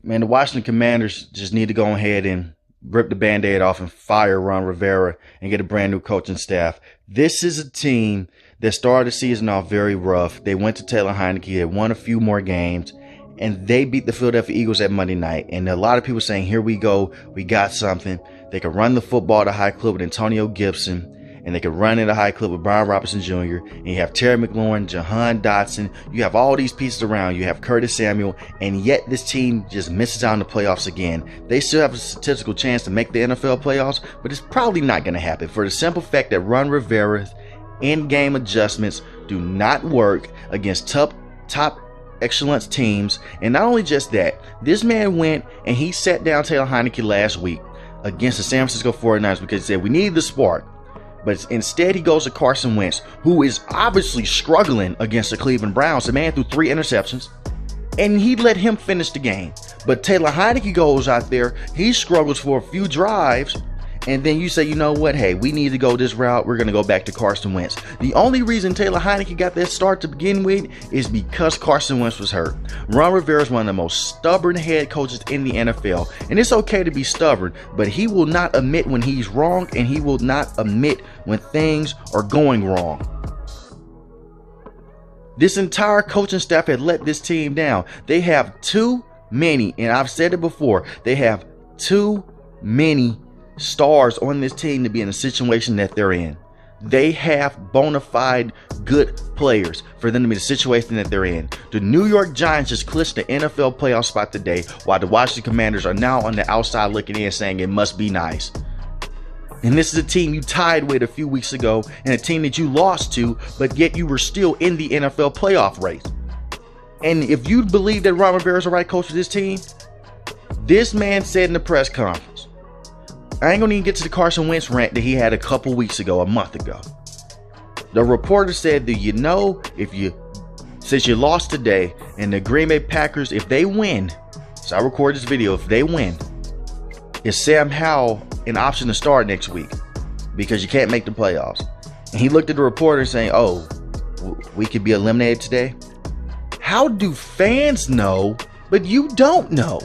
Man, the Washington Commanders just need to go ahead and rip the Band-Aid off and fire Ron Rivera and get a brand new coaching staff. This is a team that started the season off very rough. They went to Taylor Heineke. They won a few more games, and they beat the Philadelphia Eagles that Monday night. And a lot of people saying, here we go. We got something. They can run the football at a high clip with Antonio Gibson, and they can run at a high clip with Brian Robinson Jr. And you have Terry McLaurin, Jahan Dotson. You have all these pieces around. You have Curtis Samuel, and yet this team just misses out in the playoffs again. They still have a statistical chance to make the NFL playoffs, but it's probably not going to happen for the simple fact that Ron Rivera's in-game adjustments do not work against top excellence teams. And not only just that, this man went and he sat down Taylor Heineke last week against the San Francisco 49ers because he said we needed the spark. But instead, he goes to Carson Wentz, who is obviously struggling against the Cleveland Browns. The man threw 3 interceptions, and he let him finish the game. But Taylor Heineke goes out there, he struggles for a few drives, and then you say, you know what, hey, we need to go this route. We're going to go back to Carson Wentz. The only reason Taylor Heineke got that start to begin with is because Carson Wentz was hurt. Ron Rivera is one of the most stubborn head coaches in the NFL. And it's okay to be stubborn, but he will not admit when he's wrong, and he will not admit when things are going wrong. This entire coaching staff had let this team down. They have too many, and I've said it before, they have too many stars on this team to be in the situation that they're in. They have bona fide good players for them to be in the situation that they're in. The New York Giants just clinched the NFL playoff spot today, while the Washington Commanders are now on the outside looking in saying it must be nice. And this is a team you tied with a few weeks ago, and a team that you lost to, but yet you were still in the NFL playoff race. And if you believe that Ron Rivera is the right coach for this team, this man said in the press conference, I ain't gonna even get to the Carson Wentz rant that he had a month ago. The reporter said that, you know, since you lost today, and the Green Bay Packers, if they win, so I record this video, if they win, is Sam Howell an option to start next week because you can't make the playoffs? And he looked at the reporter saying, oh, we could be eliminated today. How do fans know, but you don't know?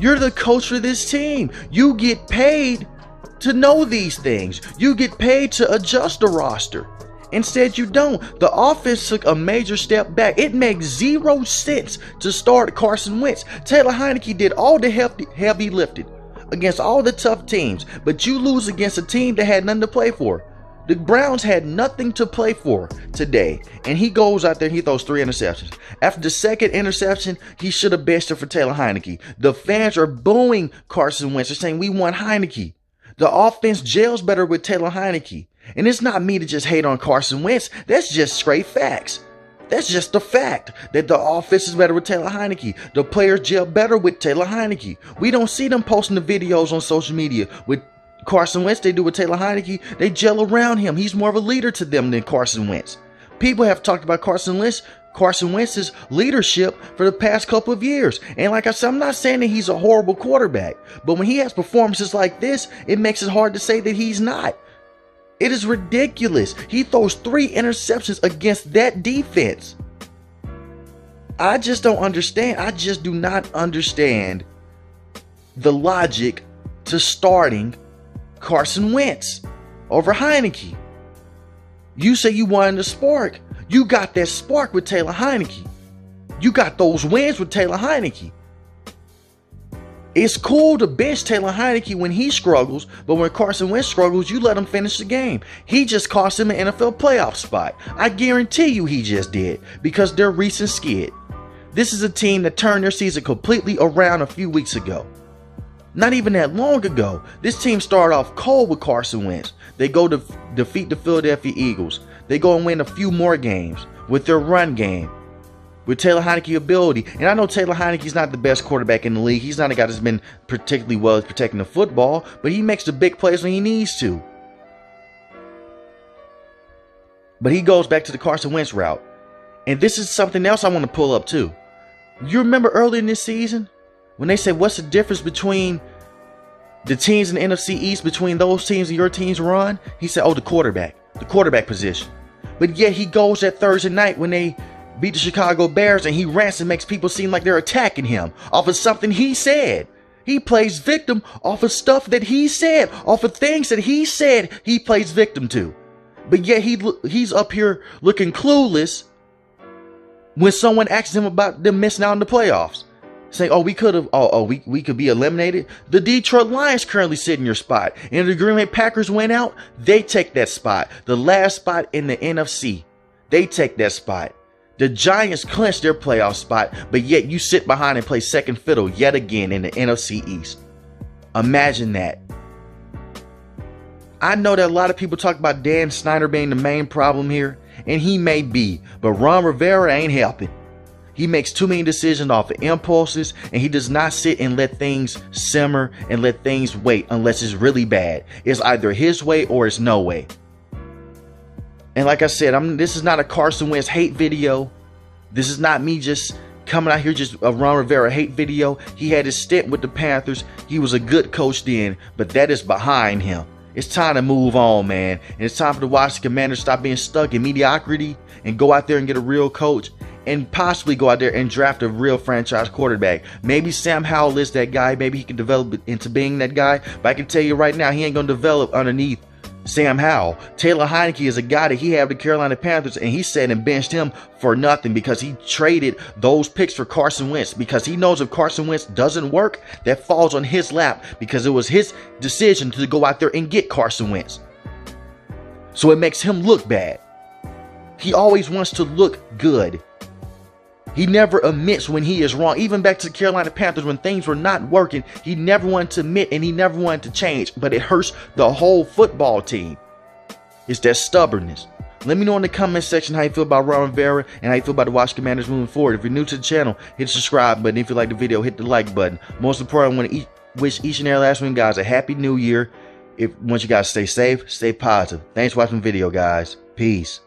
You're the coach for this team. You get paid to know these things. You get paid to adjust the roster. Instead, you don't. The offense took a major step back. It makes 0 sense to start Carson Wentz. Taylor Heineke did all the heavy lifting against all the tough teams, but you lose against a team that had nothing to play for. The Browns had nothing to play for today, and he goes out there, he throws 3 interceptions. After the second interception, he should have benched it for Taylor Heineke. The fans are booing Carson Wentz. They're saying, we want Heineke. The offense gels better with Taylor Heineke. And it's not me to just hate on Carson Wentz. That's just straight facts. That's just the fact that the offense is better with Taylor Heineke. The players gel better with Taylor Heineke. We don't see them posting the videos on social media with Carson Wentz. They do with Taylor Heineke. They gel around him. He's more of a leader to them than Carson Wentz. People have talked about Carson Wentz's leadership for the past couple of years. And like I said, I'm not saying that he's a horrible quarterback, but when he has performances like this, it makes it hard to say that he's not. It is ridiculous. He throws 3 interceptions against that defense. I just don't understand. I just do not understand the logic to starting Carson Wentz over Heineke. You say you wanted a spark. You got that spark with Taylor Heineke. You got those wins with Taylor Heineke. It's cool to bench Taylor Heineke when he struggles, but when Carson Wentz struggles, you let him finish the game. He just cost him an NFL playoff spot. I guarantee you he just did, because they're recent skid. This is a team that turned their season completely around a few weeks ago. Not even that long ago, this team started off cold with Carson Wentz. They go to defeat the Philadelphia Eagles. They go and win a few more games with their run game, with Taylor Heineke's ability. And I know Taylor Heineke's not the best quarterback in the league. He's not a guy that's been particularly well at protecting the football, but he makes the big plays when he needs to. But he goes back to the Carson Wentz route. And this is something else I want to pull up too. You remember early in this season when they said, what's the difference between the teams in the NFC East, between those teams and your teams run? He said, oh, the quarterback position. But yet he goes that Thursday night when they beat the Chicago Bears, and he rants and makes people seem like they're attacking him off of something he said. He plays victim off of stuff that he said, off of things that he said he plays victim to. But yet he's up here looking clueless when someone asks him about them missing out in the playoffs. Saying, oh, we could be eliminated. The Detroit Lions currently sit in your spot. And if the Green Bay Packers went out, they take that spot. The last spot in the NFC. They take that spot. The Giants clinch their playoff spot, but yet you sit behind and play second fiddle yet again in the NFC East. Imagine that. I know that a lot of people talk about Dan Snyder being the main problem here, and he may be, but Ron Rivera ain't helping. He makes too many decisions off of impulses, and he does not sit and let things simmer and let things wait unless it's really bad. It's either his way or it's no way. And like I said, this is not a Carson Wentz hate video. This is not me just coming out here just a Ron Rivera hate video. He had his stint with the Panthers. He was a good coach then, but that is behind him. It's time to move on, man. And it's time for the Washington Commanders to stop being stuck in mediocrity and go out there and get a real coach and possibly go out there and draft a real franchise quarterback. Maybe Sam Howell is that guy. Maybe he can develop into being that guy. But I can tell you right now, he ain't going to develop underneath Sam Howell. Taylor Heineke is a guy that he had the Carolina Panthers, and he said and benched him for nothing because he traded those picks for Carson Wentz, because he knows if Carson Wentz doesn't work, that falls on his lap because it was his decision to go out there and get Carson Wentz. So it makes him look bad. He always wants to look good. He never admits when he is wrong. Even back to the Carolina Panthers when things were not working, he never wanted to admit and he never wanted to change. But it hurts the whole football team. It's that stubbornness. Let me know in the comment section how you feel about Ron Rivera and how you feel about the Washington Commanders moving forward. If you're new to the channel, hit the subscribe button. If you like the video, hit the like button. Most important, I want to wish each and every last one of you guys a happy new year. Want you guys to stay safe, stay positive. Thanks for watching the video, guys. Peace.